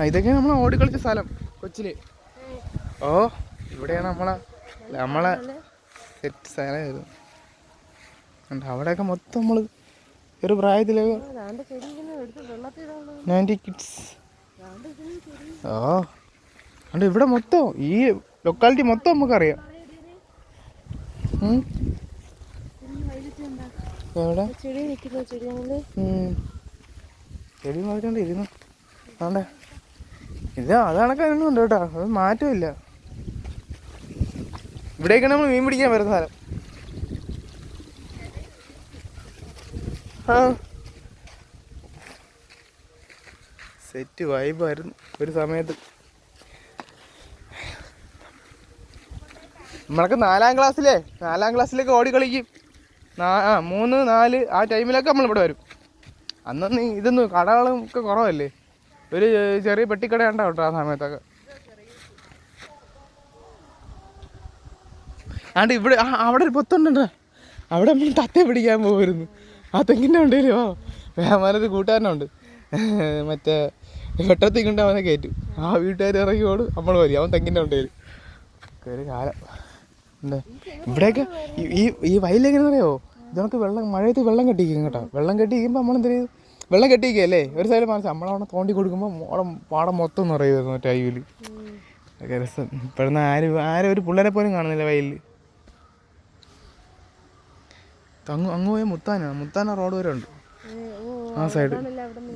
ഇതൊക്കെ നമ്മൾ ഓടിക്കളിച്ച സ്ഥലം കൊച്ചില്. ഓ ഇവിടെയാണ് നമ്മളെ സെറ്റ് സ്ഥലമായിരുന്നു. അവിടെയൊക്കെ മൊത്തം നമ്മൾ ഒരു പ്രായത്തിലേക്ക് 90 കിഡ്സ്. ഓ അണ്ട് ഇവിടെ മൊത്തം ഈ ലൊക്കാലിറ്റി മൊത്തം നമുക്കറിയാം. എവിടെ ചെടി നോക്കിക്കൊണ്ട് ഇരുന്നു. ആണ്ടേ ഇത് അതാണൊക്കെ ഉണ്ട് കേട്ടോ, അത് മാറ്റമില്ല. ഇവിടേക്കാണ് നമ്മൾ മീൻ പിടിക്കാൻ വരുന്ന സ്ഥലം. ആ സെറ്റ് വൈബായിരുന്നു ഒരു സമയത്ത്. നമ്മളൊക്കെ 4ാം ക്ലാസ്സിലേക്ക് ഓടി കളിക്കും. 3, 4 ആ ടൈമിലൊക്കെ നമ്മളിവിടെ വരും. അന്നൊന്നും ഇതൊന്നും കടകളും ഒക്കെ കുറവല്ലേ, ഒരു ചെറിയ പെട്ടിക്കട ഉണ്ടാവും കേട്ടോ ആ സമയത്തൊക്കെ. ആണ്ട് ഇവിടെ അവിടെ ഒരു പൊത്തുണ്ടോ, അവിടെ നമ്മൾ തത്തയെ പിടിക്കാൻ പോകുമായിരുന്നു. ആ തെങ്ങിൻ്റെ ഉണ്ടല്ലോ വേമാനൊരു കൂട്ടുകാരനുണ്ട്, മറ്റേ വെട്ടത്തിൽ കൊണ്ട് അവനെ കയറ്റും. ആ വീട്ടുകാർ ഇറങ്ങി ഓടും, നമ്മൾ വരും, അവൻ തെങ്ങിൻ്റെ ഉണ്ടേലും. ഒരു കാലം ഉണ്ട് ഇവിടെയൊക്കെ. ഈ വയലെങ്ങനെയാണെന്ന് അറിയാമോ, ഇതൊക്കെ മഴയത്ത് വെള്ളം കെട്ടിക്കും കേട്ടോ. വെള്ളം കെട്ടിക്കുമ്പോൾ നമ്മളെന്തെങ്കിലും വെള്ളം കെട്ടിക്കല്ലേ ഒരു സൈഡ് മനസ്സിൽ നമ്മളവിടെ തോണ്ടി കൊടുക്കുമ്പോൾ പാടം മൊത്തം നിറയുമായിരുന്നു മറ്റേ അയ്യൂല്. ഒക്കെ രസം. ഇപ്പോഴൊന്നും ആരും ഒരു പിള്ളേരെ പോലും കാണുന്നില്ല വയലിൽ. അങ്ങ് പോയ മുത്താന റോഡ് വരെ ഉണ്ട് ആ സൈഡ്.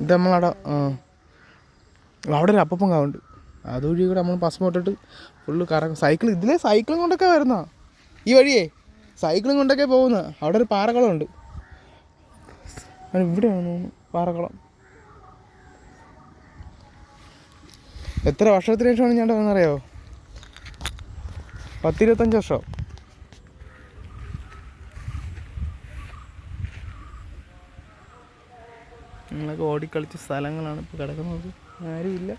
ഇത് നമ്മളവിടെ അവിടെ ഒരു അപ്പപ്പം കാവുണ്ട്, അതുവഴി കൂടെ നമ്മൾ ബസ് ഇട്ടിട്ട് ഫുള്ള് കറങ്ങും. സൈക്കിളും കൊണ്ടൊക്കെ വരുന്ന ഈ വഴിയേ, സൈക്കിളും കൊണ്ടൊക്കെ പോകുന്ന. അവിടെ ഒരു പാറക്കുളമുണ്ട്, ഇവിടെയാണ് തോന്നുന്നു പാറക്കുളം. എത്ര വർഷത്തിന് ശേഷമാണ് ഞാൻ വന്നറിയാമോ? 10-25 വർഷം. നിങ്ങളൊക്കെ ഓടിക്കളിച്ച സ്ഥലങ്ങളാണ് ഇപ്പോൾ കിടക്കുന്നത്. ആരുമില്ല.